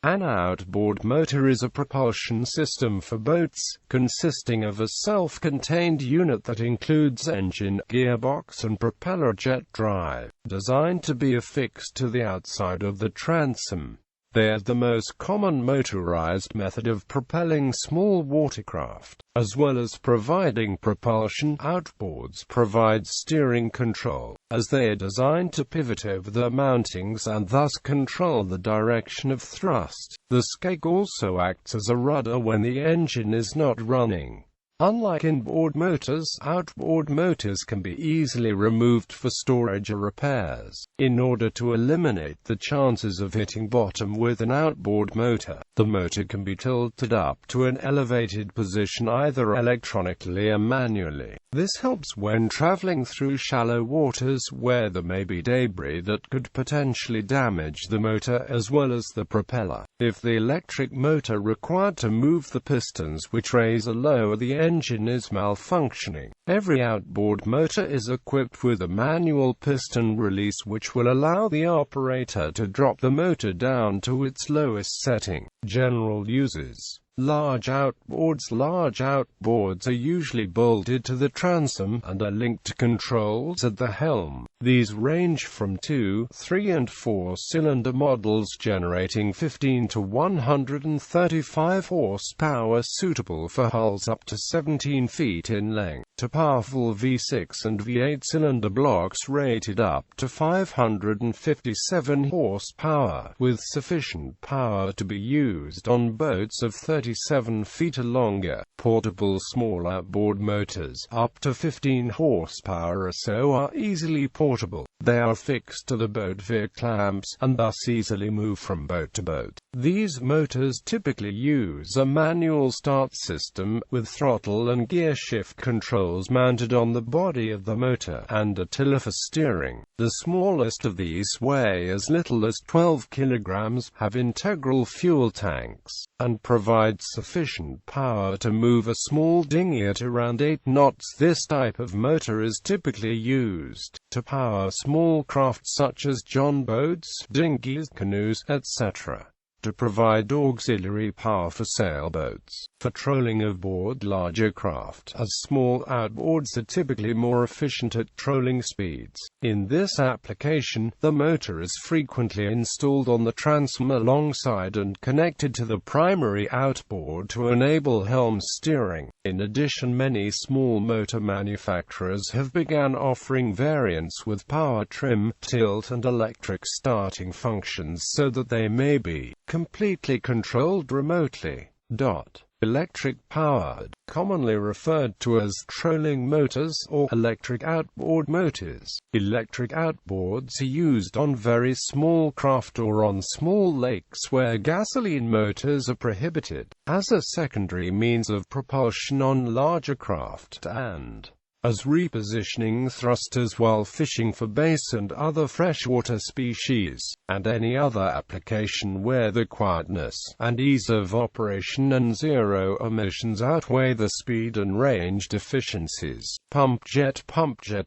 An outboard motor is a propulsion system for boats, consisting of a self-contained unit that includes engine, gearbox and propeller jet drive, designed to be affixed to the outside of the transom. They are the most common motorized method of propelling small watercraft. As well as providing propulsion, outboards provide steering control, as they are designed to pivot over the mountings and thus control the direction of thrust. The skeg also acts as a rudder when the engine is not running. Unlike inboard motors, outboard motors can be easily removed for storage or repairs. In order to eliminate the chances of hitting bottom with an outboard motor, the motor can be tilted up to an elevated position either electronically or manually. This helps when traveling through shallow waters where there may be debris that could potentially damage the motor as well as the propeller. If the electric motor required to move the pistons which raise or lower the engine is malfunctioning, every outboard motor is equipped with a manual piston release which will allow the operator to drop the motor down to its lowest setting. General uses: large outboards. Large outboards are usually bolted to the transom and are linked to controls at the helm. These range from 2, 3 and 4 cylinder models generating 15 to 135 horsepower, suitable for hulls up to 17 feet in length, to powerful V6 and V8 cylinder blocks rated up to 557 horsepower, with sufficient power to be used on boats of 37 feet or longer. Portable small outboard motors, up to 15 horsepower or so, are easily portable. They are fixed to the boat via clamps, and thus easily move from boat to boat. These motors typically use a manual start system, with throttle and gear shift controls mounted on the body of the motor, and a tiller for steering. The smallest of these weigh as little as 12 kilograms, have integral fuel tanks, and provide sufficient power to move a small dinghy at around 8 knots. This type of motor is typically used to power small craft such as john boats, dinghies, canoes, etc. To provide auxiliary power for sailboats. For trolling of board larger craft, as small outboards are typically more efficient at trolling speeds. In this application, the motor is frequently installed on the transom alongside and connected to the primary outboard to enable helm steering. In addition, many small motor manufacturers have begun offering variants with power trim, tilt and electric starting functions so that they may be completely controlled remotely. Electric-powered, commonly referred to as trolling motors or electric outboard motors. Electric outboards are used on very small craft or on small lakes where gasoline motors are prohibited, as a secondary means of propulsion on larger craft, and as repositioning thrusters while fishing for bass and other freshwater species, and any other application where the quietness and ease of operation and zero emissions outweigh the speed and range deficiencies. Pump jet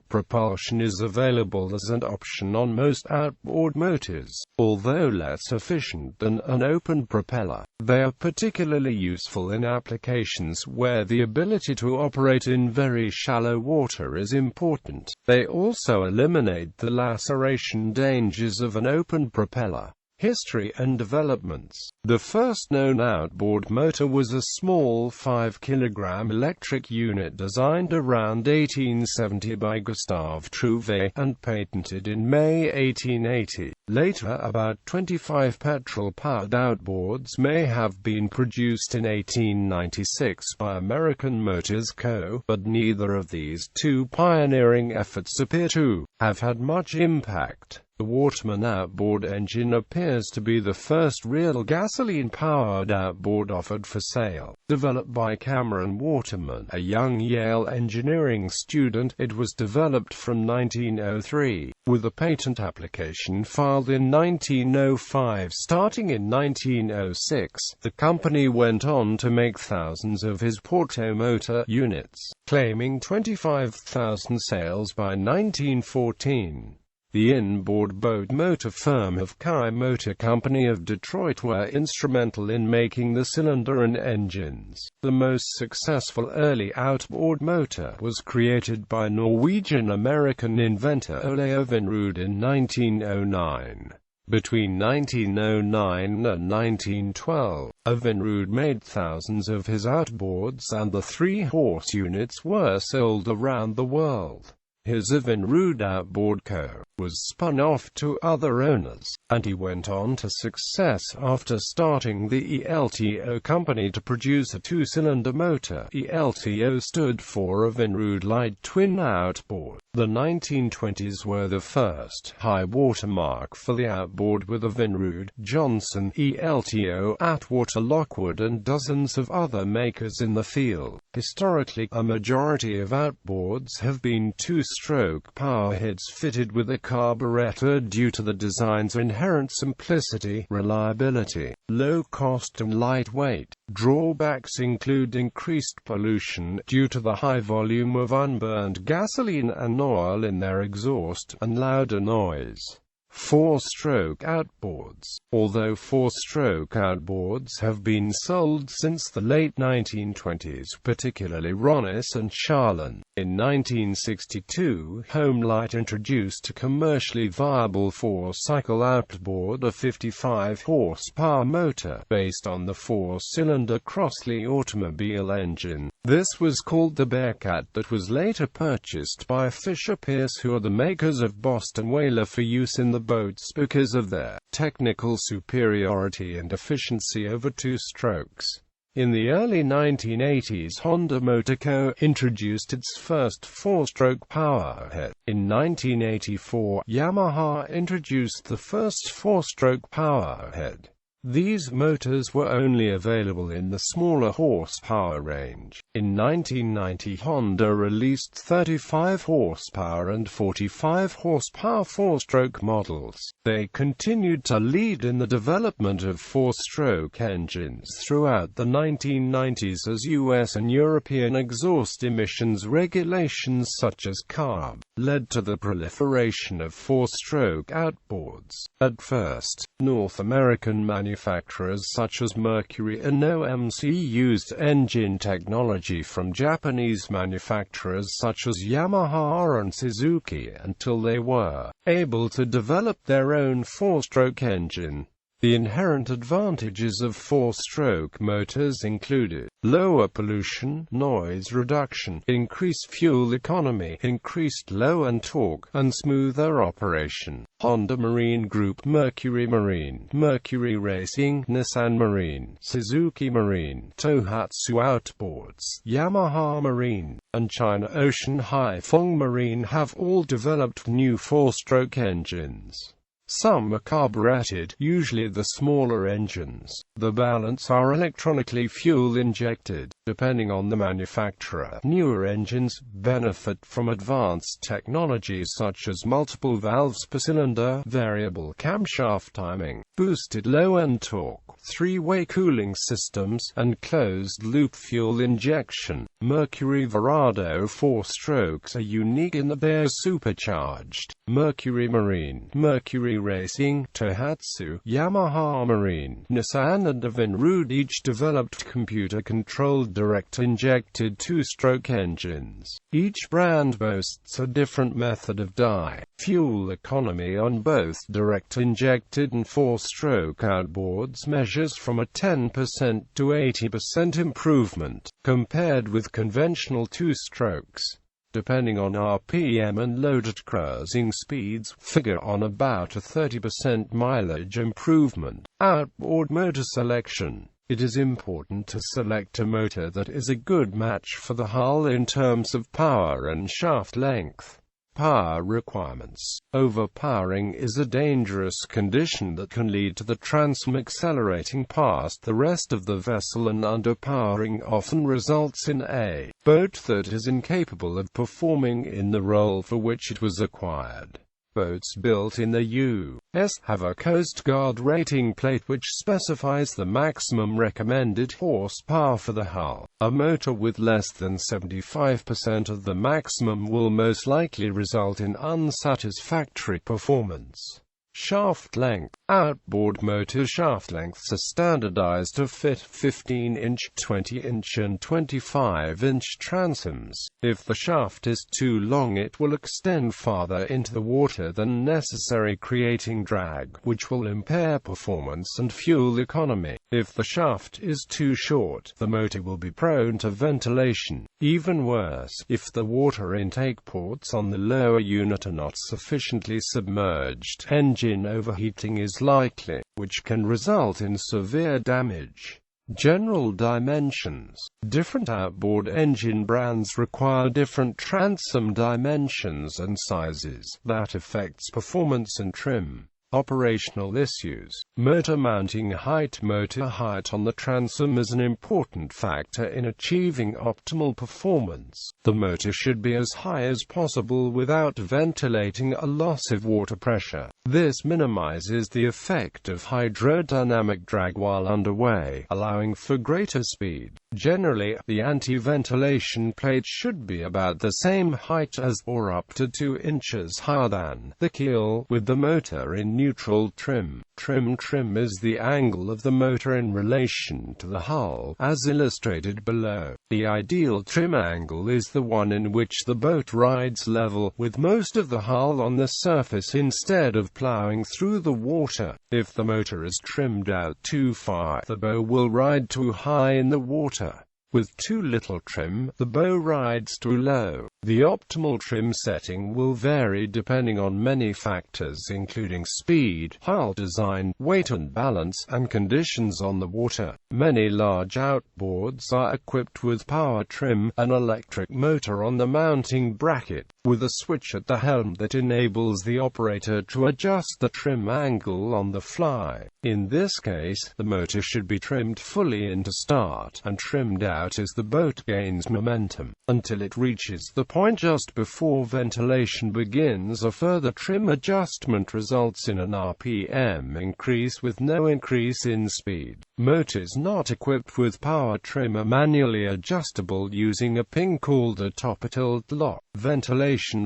propulsion is available as an option on most outboard motors. Although less efficient than an open propeller, they are particularly useful in applications where the ability to operate in very shallow water is important. They also eliminate the laceration dangers of an open propeller. History and developments. The first known outboard motor was a small 5-kilogram electric unit designed around 1870 by Gustave Trouvé, and patented in May 1880. Later, about 25 petrol-powered outboards may have been produced in 1896 by American Motors Co., but neither of these two pioneering efforts appear to have had much impact. The Waterman outboard engine appears to be the first real gasoline-powered outboard offered for sale. Developed by Cameron Waterman, a young Yale engineering student, it was developed from 1903, with a patent application filed in 1905. Starting in 1906, the company went on to make thousands of his Porto motor units, claiming 25,000 sales by 1914. The inboard boat motor firm of Kai Motor Company of Detroit were instrumental in making the cylinder and engines. The most successful early outboard motor was created by Norwegian-American inventor Ole Evinrude in 1909. Between 1909 and 1912, Evinrude made thousands of his outboards, and the 3-horse units were sold around the world. His Evinrude Outboard Co. was spun off to other owners, and he went on to success after starting the ELTO company to produce a 2-cylinder motor. ELTO stood for Evinrude Light Twin Outboard. The 1920s were the first high water mark for the outboard, with Evinrude, Johnson, ELTO, Atwater, Lockwood and dozens of other makers in the field. Historically, a majority of outboards have been 2-stroke powerheads fitted with a carburetor due to the design's inherent simplicity, reliability, low cost and lightweight. Drawbacks include increased pollution due to the high volume of unburned gasoline and oil in their exhaust, and louder noise. 4-stroke outboards. Although 4-stroke outboards have been sold since the late 1920s, particularly Ronis and Charlin, in 1962, Homelight introduced a commercially viable 4-cycle outboard, a 55-horsepower motor, based on the 4-cylinder Crossley automobile engine. This was called the Bearcat, that was later purchased by Fisher-Pierce, who are the makers of Boston Whaler, for use in the boats because of their technical superiority and efficiency over 2 strokes. In the early 1980s, Honda Motor Co. introduced its first 4-stroke powerhead. In 1984, Yamaha introduced the first 4-stroke powerhead. These motors were only available in the smaller horsepower range. In 1990, Honda released 35 horsepower and 45 horsepower 4-stroke models. They continued to lead in the development of 4-stroke engines throughout the 1990s as US and European exhaust emissions regulations such as CARB led to the proliferation of 4-stroke outboards. At first, North American manufacturers such as Mercury and OMC used engine technology from Japanese manufacturers such as Yamaha and Suzuki until they were able to develop their own 4-stroke engine. The inherent advantages of 4-stroke motors included lower pollution, noise reduction, increased fuel economy, increased low-end torque, and smoother operation. Honda Marine Group, Mercury Marine, Mercury Racing, Nissan Marine, Suzuki Marine, Tohatsu Outboards, Yamaha Marine, and China Ocean Haifeng Marine have all developed new 4-stroke engines. Some are carbureted, usually the smaller engines. The balance are electronically fuel-injected, depending on the manufacturer. Newer engines benefit from advanced technologies such as multiple valves per cylinder, variable camshaft timing, boosted low-end torque, 3-way cooling systems, and closed-loop fuel injection. Mercury Verado 4-strokes are unique in that they are supercharged. Mercury Marine, Mercury Racing, Tohatsu, Yamaha Marine, Nissan and Evinrude each developed computer-controlled direct-injected 2-stroke engines. Each brand boasts a different method of fuel economy on both direct-injected and 4-stroke outboards measures from a 10% to 80% improvement, compared with conventional 2-strokes. Depending on RPM and loaded cruising speeds, figure on about a 30% mileage improvement. Outboard motor selection. It is important to select a motor that is a good match for the hull in terms of power and shaft length. Power requirements. Overpowering is a dangerous condition that can lead to the transom accelerating past the rest of the vessel, and underpowering often results in a boat that is incapable of performing in the role for which it was acquired. Boats built in the U.S. have a Coast Guard rating plate which specifies the maximum recommended horsepower for the hull. A motor with less than 75% of the maximum will most likely result in unsatisfactory performance. Shaft length. Outboard motor shaft lengths are standardized to fit 15-inch, 20-inch and 25-inch transoms. If the shaft is too long, it will extend farther into the water than necessary, creating drag, which will impair performance and fuel economy. If the shaft is too short, the motor will be prone to ventilation. Even worse, if the water intake ports on the lower unit are not sufficiently submerged, engine overheating is likely, which can result in severe damage. General dimensions. Different outboard engine brands require different transom dimensions and sizes. That affects performance and trim. Operational issues. Motor mounting height. Motor height on the transom is an important factor in achieving optimal performance. The motor should be as high as possible without ventilating a loss of water pressure. This minimizes the effect of hydrodynamic drag while underway, allowing for greater speed. Generally, the anti-ventilation plate should be about the same height as, or up to 2 inches higher than, the keel, with the motor in neutral trim. Trim is the angle of the motor in relation to the hull, as illustrated below. The ideal trim angle is the one in which the boat rides level with most of the hull on the surface instead of plowing through the water. If the motor is trimmed out too far, the bow will ride too high in the water. With too little trim, the bow rides too low. The optimal trim setting will vary depending on many factors including speed, hull design, weight and balance, and conditions on the water. Many large outboards are equipped with power trim, an electric motor on the mounting bracket, with a switch at the helm that enables the operator to adjust the trim angle on the fly. In this case, the motor should be trimmed fully in to start, and trimmed out as the boat gains momentum, until it reaches the point just before ventilation begins. A further trim adjustment results in an RPM increase with no increase in speed. Motors not equipped with power trim are manually adjustable using a pin called a top-tilt lock. Ventilation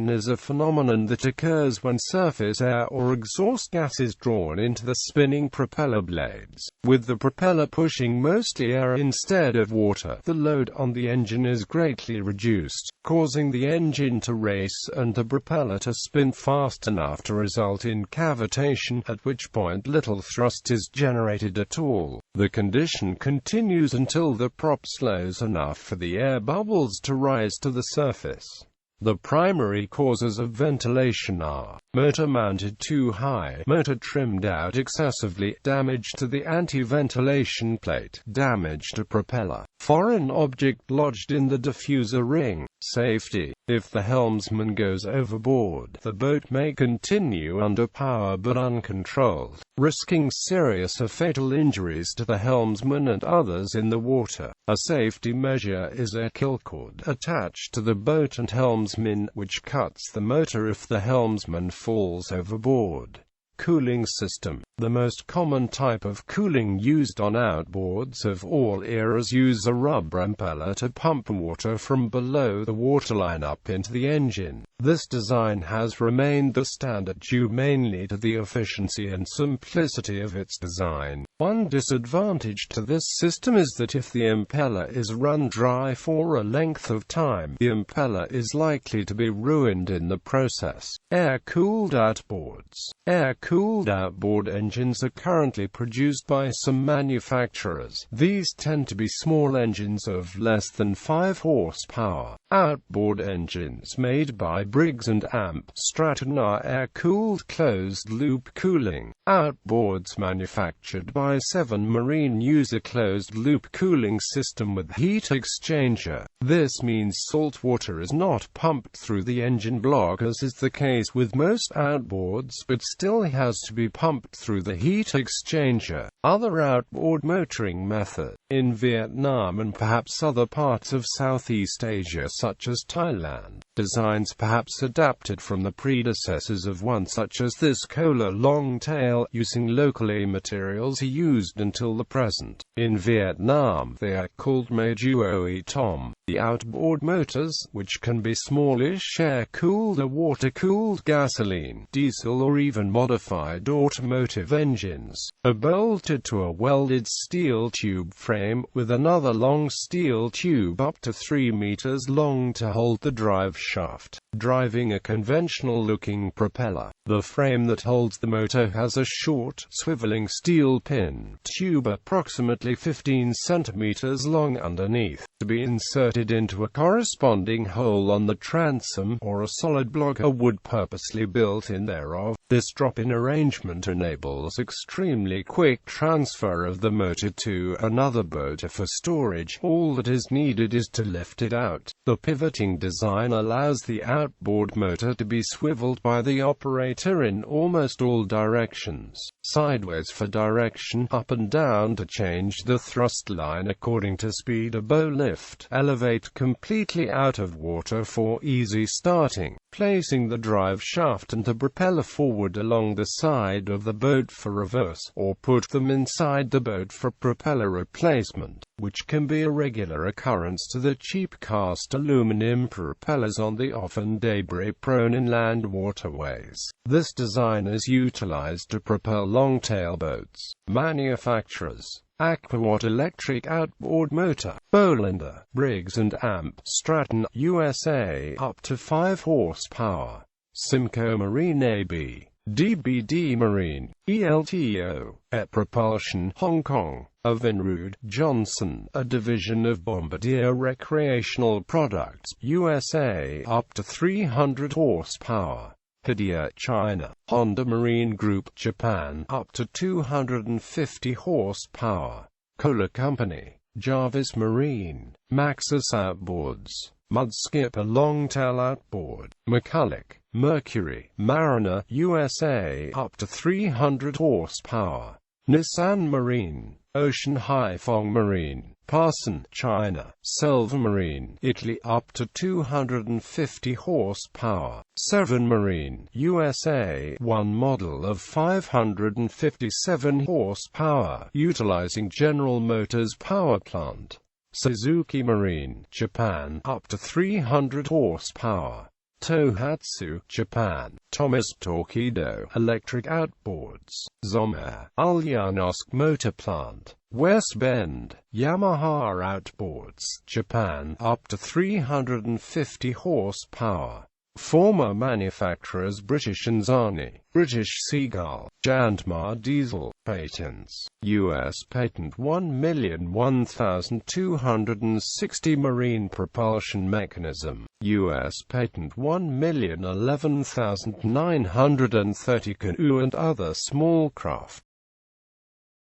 is a phenomenon that occurs when surface air or exhaust gas is drawn into the spinning propeller blades. With the propeller pushing mostly air instead of water, the load on the engine is greatly reduced, causing the engine to race and the propeller to spin fast enough to result in cavitation, at which point little thrust is generated at all. The condition continues until the prop slows enough for the air bubbles to rise to the surface. The primary causes of ventilation are motor mounted too high, motor trimmed out excessively, damage to the anti-ventilation plate, damage to propeller, foreign object lodged in the diffuser ring. Safety. If the helmsman goes overboard, the boat may continue under power but uncontrolled, risking serious or fatal injuries to the helmsman and others in the water. A safety measure is a kill cord attached to the boat and helmsman, which cuts the motor if the helmsman falls overboard. Cooling system. The most common type of cooling used on outboards of all eras use a rubber impeller to pump water from below the waterline up into the engine. This design has remained the standard due mainly to the efficiency and simplicity of its design. One disadvantage to this system is that if the impeller is run dry for a length of time, the impeller is likely to be ruined in the process. Air-cooled outboards. Air-cooled outboard engines are currently produced by some manufacturers. These tend to be small engines of less than 5 horsepower. Outboard engines made by Briggs & Amp Stratton are air-cooled closed-loop cooling. Outboards manufactured by Seven Marine use a closed-loop cooling system with heat exchanger. This means salt water is not pumped through the engine block as is the case with most outboards, but still has to be pumped through the heat exchanger. Other outboard motoring methods in Vietnam and perhaps other parts of Southeast Asia such as Thailand. Designs perhaps adapted from the predecessors of one such as this Kohler longtail, using locally materials used until the present. In Vietnam, they are called Majuoi Tom. The outboard motors, which can be smallish air-cooled or water-cooled gasoline, diesel or even modified automotive engines, are bolted to a welded steel tube frame, with another long steel tube up to 3 meters long to hold the drive shaft, driving a conventional-looking propeller. The frame that holds the motor has a short, swiveling steel pin tube approximately 15 centimeters long underneath, to be inserted into a corresponding hole on the transom, or a solid block of wood purposely built in thereof. This drop-in arrangement enables extremely quick transfer of the motor to another boat for storage. All that is needed is to lift it out. The pivoting design allows the outboard motor to be swiveled by the operator in almost all directions: sideways for direction, up and down to change the thrust line according to speed, a bow lift, elevate completely out of water for easy starting, placing the drive shaft and the propeller forward along the side of the boat for reverse, or put them inside the boat for propeller replacement, which can be a regular occurrence to the cheap cast aluminum propellers on the often debris-prone inland waterways. This design is utilized to propel longtail boats. Manufacturers: Aquawatt Electric Outboard Motor, Bolander, Briggs & Amp, Stratton, USA, up to 5 horsepower. Simco Marine AB, DBD Marine, ELTO, Et Propulsion, Hong Kong, Vinrud, Johnson, a division of Bombardier Recreational Products, USA, up to 300 horsepower. Hydia, China, Honda Marine Group, Japan, up to 250 horsepower. Kohler Company, Jarvis Marine, Maxus Outboards, Mudskipper Longtail Outboard, McCulloch, Mercury, Mariner, USA, up to 300 horsepower. Nissan Marine, Ocean Haifeng Marine, Parson, China, Selva Marine, Italy, up to 250 horsepower. Severn Marine, USA, one model of 557 horsepower, utilizing General Motors power plant. Suzuki Marine, Japan, up to 300 horsepower. Tohatsu, Japan, Thomas Torpedo Electric Outboards, Zomair, Ulyanovsk Motor Plant, West Bend, Yamaha Outboards, Japan, up to 350 horsepower. Former manufacturers: British Anzani, British Seagull, Jandmar Diesel. Patents: U.S. Patent 1,001,260 Marine Propulsion Mechanism, U.S. Patent 1,011,930 Canoe and other small craft.